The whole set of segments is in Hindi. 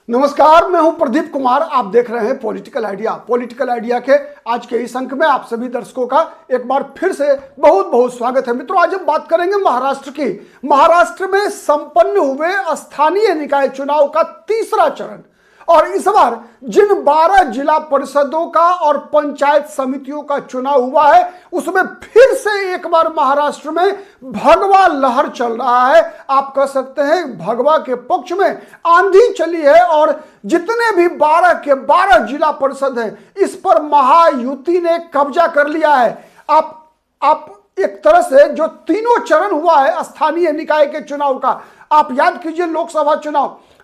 नमस्कार, मैं हूं प्रदीप कुमार। आप देख रहे हैं पॉलिटिकल आइडिया। पॉलिटिकल आइडिया के आज के इस अंक में आप सभी दर्शकों का एक बार फिर से बहुत बहुत स्वागत है। मित्रों, आज हम बात करेंगे महाराष्ट्र की। महाराष्ट्र में संपन्न हुए स्थानीय निकाय चुनाव का तीसरा चरण और इस बार जिन 12 जिला परिषदों का और पंचायत समितियों का चुनाव हुआ है उसमें फिर से एक बार महाराष्ट्र में भगवा लहर चल रहा है। आप कह सकते हैं भगवा के पक्ष में आंधी चली है और जितने भी 12 के 12 जिला परिषद हैं इस पर महायुति ने कब्जा कर लिया है। आप एक तरह से जो तीनों चरण हुआ है स्थानीय निकाय के चुनाव का, आप याद कीजिए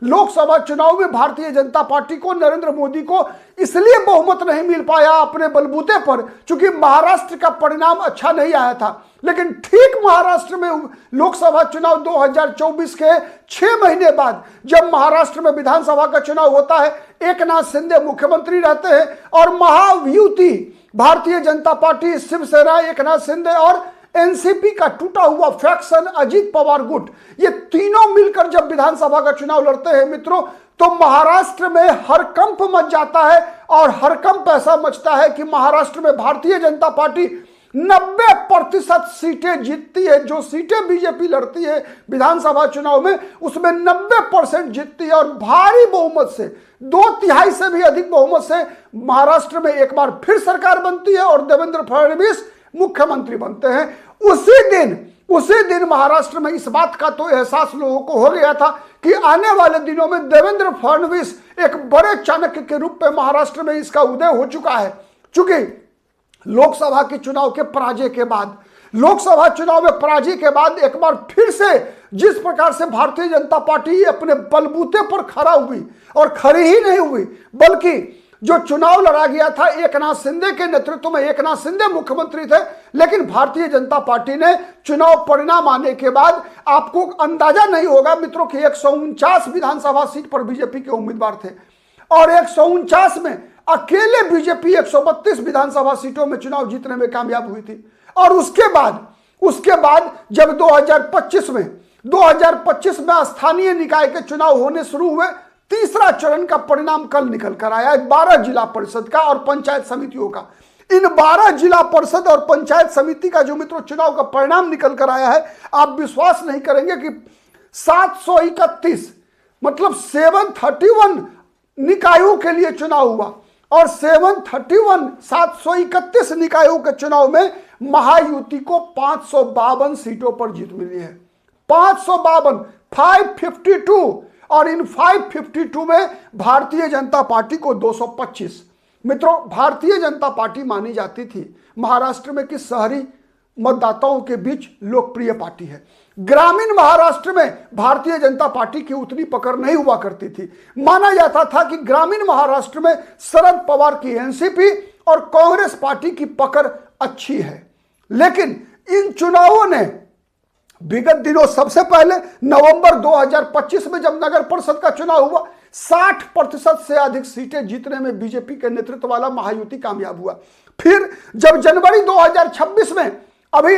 लोकसभा चुनाव में भारतीय जनता पार्टी को, नरेंद्र मोदी को इसलिए बहुमत नहीं मिल पाया अपने बलबूते पर क्योंकि महाराष्ट्र का परिणाम अच्छा नहीं आया था। लेकिन ठीक महाराष्ट्र में लोकसभा चुनाव 2024 के 6 महीने बाद जब महाराष्ट्र में विधानसभा का चुनाव होता है, एकनाथ शिंदे मुख्यमंत्री रहते हैं और महायुति भारतीय जनता पार्टी, शिवसेना, एकनाथ शिंदे और एनसीपी का टूटा हुआ फैक्शन अजीत पवार गुट, ये तीनों मिलकर जब विधानसभा का चुनाव लड़ते हैं मित्रों, तो महाराष्ट्र में हड़कंप मच जाता है और हड़कंप ऐसा मचता है कि महाराष्ट्र में भारतीय जनता पार्टी 90% सीटें जीतती है। जो सीटें बीजेपी लड़ती है विधानसभा चुनाव में उसमें 90% जीतती है और भारी बहुमत से, 2/3 से भी अधिक बहुमत से महाराष्ट्र में एक बार फिर सरकार बनती है और देवेंद्र फडणवीस मुख्यमंत्री बनते हैं। उसी दिन महाराष्ट्र में इस बात का तो एहसास लोगों को हो गया था कि आने वाले दिनों में देवेंद्र फडणवीस एक बड़े चाणक्य के रूप में महाराष्ट्र में इसका उदय हो चुका है। चूंकि लोकसभा के चुनाव के पराजय के बाद, लोकसभा चुनाव में पराजय के बाद एक बार फिर से जिस प्रकार से भारतीय जनता पार्टी अपने बलबूते पर खड़ा हुई और खड़ी ही नहीं हुई बल्कि जो चुनाव लड़ा गया था एकनाथ शिंदे के नेतृत्व में, एकनाथ शिंदे मुख्यमंत्री थे, लेकिन भारतीय जनता पार्टी ने चुनाव परिणाम आने के बाद आपको अंदाजा नहीं होगा मित्रों कि 149 विधानसभा सीट पर बीजेपी के उम्मीदवार थे और 149 में अकेले बीजेपी 132 विधानसभा सीटों में चुनाव जीतने में कामयाब हुई थी। और उसके बाद जब 2025 में स्थानीय निकाय के चुनाव होने शुरू हुए, तीसरा चरण का परिणाम कल निकल कर आया 12 जिला परिषद का और पंचायत समितियों का। इन 12 जिला परिषद और पंचायत समिति का जो मित्रों चुनाव का परिणाम निकल कर आया है, आप विश्वास नहीं करेंगे कि 731 मतलब 731 निकायों के लिए चुनाव हुआ और 731 निकायों के चुनाव में महायुति को 552 सीटों पर जीत मिली है। 552 और इन 552 में भारतीय जनता पार्टी को 225। मित्रों, भारतीय जनता पार्टी मानी जाती थी महाराष्ट्र में कि शहरी मतदाताओं के बीच लोकप्रिय पार्टी है। ग्रामीण महाराष्ट्र में भारतीय जनता पार्टी की उतनी पकड़ नहीं हुआ करती थी। माना जाता था कि ग्रामीण महाराष्ट्र में शरद पवार की एनसीपी और कांग्रेस पार्टी की पकड़ अच्छी है। लेकिन इन चुनावों ने विगत दिनों, सबसे पहले नवंबर 2025 में जब नगर परिषद का चुनाव हुआ, 60% से अधिक सीटें जीतने में बीजेपी के नेतृत्व वाला महायुति कामयाब हुआ। फिर जब जनवरी 2026 में अभी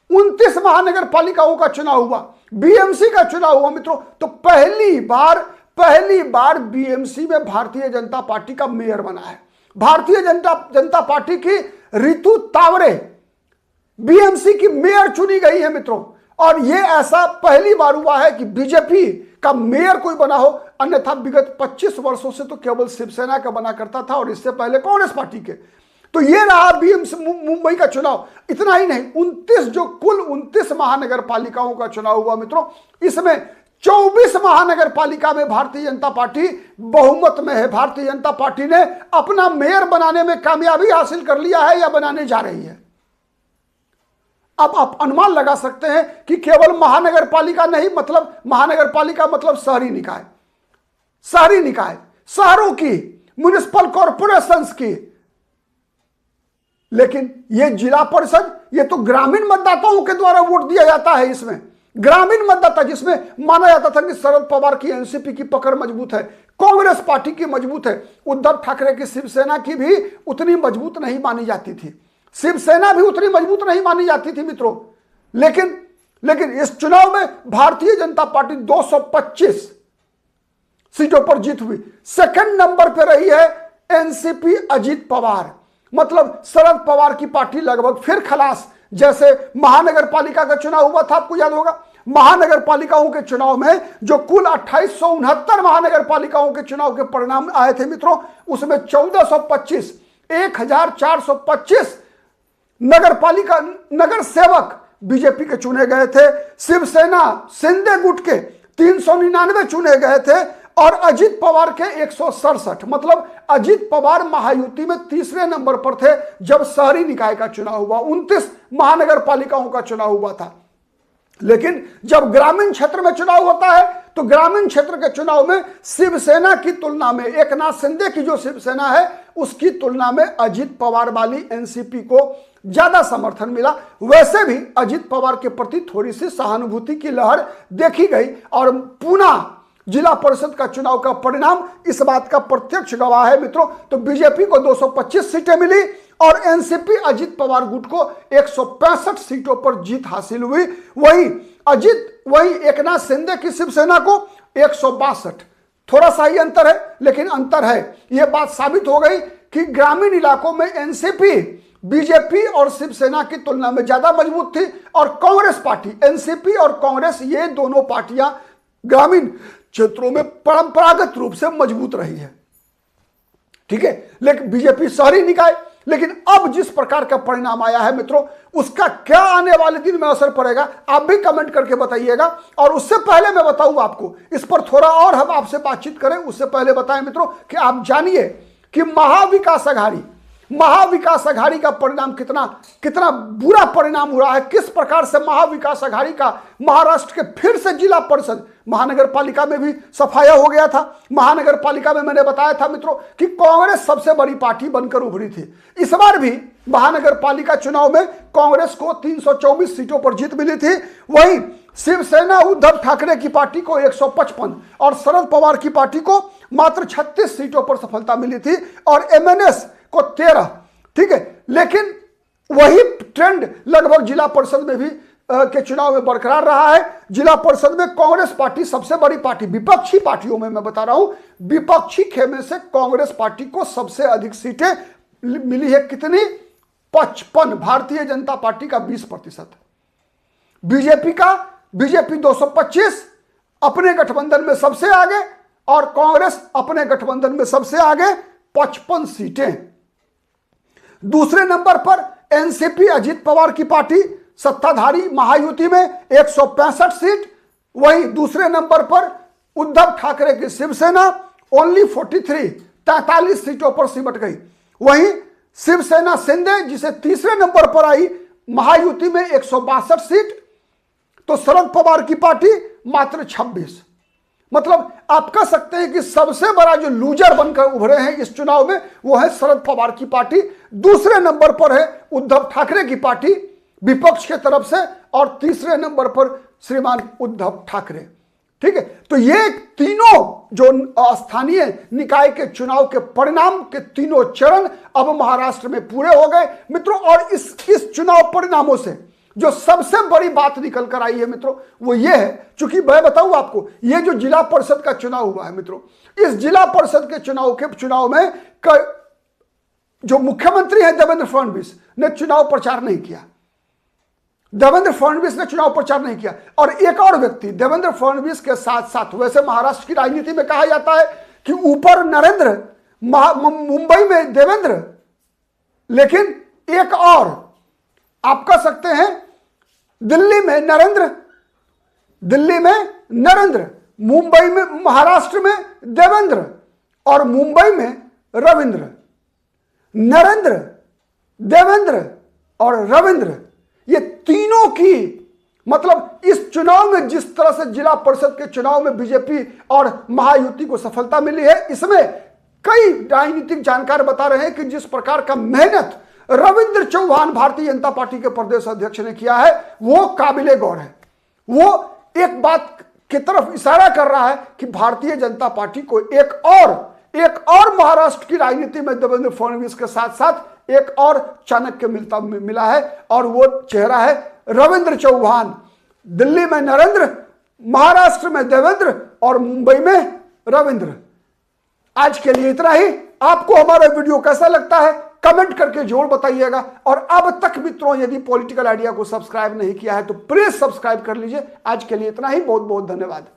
29 महानगर पालिकाओं का चुनाव हुआ, बीएमसी का चुनाव हुआ मित्रों, तो पहली बार बीएमसी में भारतीय जनता पार्टी का मेयर बना है। भारतीय जनता पार्टी की रितु तावरे बीएमसी की मेयर चुनी गई है मित्रों। और यह ऐसा पहली बार हुआ है कि बीजेपी का मेयर कोई बना हो, अन्यथा विगत 25 वर्षों से तो केवल शिवसेना का बना करता था और इससे पहले कांग्रेस पार्टी के। तो यह रहा बीएमसी मुंबई का चुनाव। इतना ही नहीं, कुल 29 महानगर पालिकाओं का चुनाव हुआ मित्रों, इसमें 24 महानगर पालिका में भारतीय जनता पार्टी बहुमत में है। भारतीय जनता पार्टी ने अपना मेयर बनाने में कामयाबी हासिल कर लिया है या बनाने जा रही है। अब आप अनुमान लगा सकते हैं कि केवल महानगर पालिका नहीं, मतलब महानगर पालिका मतलब शहरी निकाय, शहरों की, म्युनिसिपल कॉरपोरेशंस की। लेकिन यह जिला परिषद, यह तो ग्रामीण मतदाताओं के द्वारा वोट दिया जाता है। इसमें ग्रामीण मतदाता, जिसमें माना जाता था कि शरद पवार की एनसीपी की पकड़ मजबूत है, कांग्रेस पार्टी की मजबूत है, उद्धव ठाकरे की शिवसेना की भी उतनी मजबूत नहीं मानी जाती थी। शिवसेना भी उतनी मजबूत नहीं मानी जाती थी मित्रों। लेकिन इस चुनाव में भारतीय जनता पार्टी 225 सीटों पर जीत हुई। सेकंड नंबर पर रही है एनसीपी अजीत पवार, मतलब शरद पवार की पार्टी लगभग फिर खलास। जैसे महानगर पालिका का चुनाव हुआ था, आपको याद होगा, महानगर पालिकाओं के चुनाव में जो कुल 2869 महानगर पालिकाओं के चुनाव के परिणाम आए थे मित्रों, उसमें 1425 नगर पालिका नगर सेवक बीजेपी के चुने गए थे। शिवसेना शिंदे गुट के 399 चुने गए थे और अजीत पवार के 167, मतलब अजीत पवार महायुति में तीसरे नंबर पर थे जब शहरी निकाय का चुनाव हुआ। 29 महानगर पालिकाओं का चुनाव हुआ था। लेकिन जब ग्रामीण क्षेत्र में चुनाव होता है तो ग्रामीण क्षेत्र के चुनाव में शिवसेना की तुलना में, एकनाथ शिंदे की जो शिवसेना है उसकी तुलना में अजीत पवार वाली एनसीपी को ज्यादा समर्थन मिला। वैसे भी अजीत पवार के प्रति थोड़ी सी सहानुभूति की लहर देखी गई और पूना जिला परिषद का चुनाव का परिणाम इस बात का प्रत्यक्ष गवाह है मित्रों। तो बीजेपी को 225 सीटें मिली और एनसीपी अजीत पवार गुट को 165 सीटों पर जीत हासिल हुई। वही एकनाथ शिंदे की शिवसेना को 162, थोड़ा सा ही अंतर है, लेकिन अंतर है। यह बात साबित हो गई कि ग्रामीण इलाकों में एनसीपी बीजेपी और शिवसेना की तुलना में ज्यादा मजबूत थी और कांग्रेस पार्टी, एनसीपी और कांग्रेस, ये दोनों पार्टियां ग्रामीण क्षेत्रों में परंपरागत रूप से मजबूत रही है। ठीक है, लेकिन बीजेपी शहरी निकाय। लेकिन अब जिस प्रकार का परिणाम आया है मित्रों, उसका क्या आने वाले दिन में असर पड़ेगा, आप भी कमेंट करके बताइएगा। और उससे पहले मैं बताऊं आपको, इस पर थोड़ा और हम आपसे बातचीत करें, उससे पहले बताएं मित्रों कि आप जानिए कि महाविकास अघाड़ी का परिणाम कितना बुरा परिणाम हुआ है। किस प्रकार से महाविकास अघाड़ी का महाराष्ट्र के फिर से जिला परिषद, महानगर पालिका में भी सफाया हो गया था। महानगर पालिका में मैंने बताया था मित्रों कि कांग्रेस सबसे बड़ी पार्टी बनकर उभरी थी। इस बार भी महानगर पालिका चुनाव में कांग्रेस को 324 सीटों पर जीत मिली थी। वहीं शिवसेना उद्धव ठाकरे की पार्टी को 155 और शरद पवार की पार्टी को मात्र 36 सीटों पर सफलता मिली थी और एमएनएस को 13। ठीक है, लेकिन वही ट्रेंड लगभग जिला परिषद में भी के चुनाव में बरकरार रहा है। जिला परिषद में कांग्रेस पार्टी सबसे बड़ी पार्टी, विपक्षी पार्टियों में मैं बता रहा हूं, विपक्षी खेमे से कांग्रेस पार्टी को सबसे अधिक सीटें मिली है। कितनी? 55। भारतीय जनता पार्टी का 20%, बीजेपी 225 अपने गठबंधन में सबसे आगे और कांग्रेस अपने गठबंधन में सबसे आगे 55 सीटें। दूसरे नंबर पर एनसीपी अजीत पवार की पार्टी सत्ताधारी महायुति में 165 सीट। वहीं दूसरे नंबर पर उद्धव ठाकरे की शिवसेना ओनली 43 सीटों पर सिमट गई। वहीं शिवसेना शिंदे जिसे तीसरे नंबर पर आई महायुति में 162 सीट, तो शरद पवार की पार्टी मात्र 26। मतलब आप कह सकते हैं कि सबसे बड़ा जो लूजर बनकर उभरे हैं इस चुनाव में वो है शरद पवार की पार्टी। दूसरे नंबर पर है उद्धव ठाकरे की पार्टी विपक्ष के तरफ से और तीसरे नंबर पर श्रीमान उद्धव ठाकरे। ठीक है, तो ये तीनों जो स्थानीय निकाय के चुनाव के परिणाम के तीनों चरण अब महाराष्ट्र में पूरे हो गए मित्रों। और इस चुनाव परिणामों से जो सबसे बड़ी बात निकल कर आई है मित्रों वो ये है, चूंकि मैं बताऊं आपको, ये जो जिला परिषद का चुनाव हुआ है मित्रों, इस जिला परिषद के चुनाव में जो मुख्यमंत्री है देवेंद्र फडणवीस ने चुनाव प्रचार नहीं किया। देवेंद्र फडणवीस ने चुनाव प्रचार नहीं किया और एक और व्यक्ति देवेंद्र फडणवीस के साथ साथ, वैसे महाराष्ट्र की राजनीति में कहा जाता है कि ऊपर नरेंद्र, मुंबई में देवेंद्र, लेकिन एक और आप कह सकते हैं दिल्ली में नरेंद्र, मुंबई में, महाराष्ट्र में देवेंद्र और मुंबई में रविंद्र। नरेंद्र, देवेंद्र और रविंद्र, ये तीनों की, मतलब इस चुनाव में जिस तरह से जिला परिषद के चुनाव में बीजेपी और महायुति को सफलता मिली है, इसमें कई राजनीतिक जानकार बता रहे हैं कि जिस प्रकार का मेहनत रविंद्र चौहान भारतीय जनता पार्टी के प्रदेश अध्यक्ष ने किया है वो काबिले गौर है। वो एक बात की तरफ इशारा कर रहा है कि भारतीय जनता पार्टी को एक और महाराष्ट्र की राजनीति में देवेंद्र फडणवीस के साथ साथ एक और चाणक्य मिला है और वो चेहरा है रविंद्र चौहान। दिल्ली में नरेंद्र, महाराष्ट्र में देवेंद्र और मुंबई में रविंद्र। आज के लिए इतना ही। आपको हमारा वीडियो कैसा लगता है कमेंट करके जरूर बताइएगा। और अब तक मित्रों यदि पॉलिटिकल आइडिया को सब्सक्राइब नहीं किया है तो प्लीज सब्सक्राइब कर लीजिए। आज के लिए इतना ही। बहुत बहुत धन्यवाद।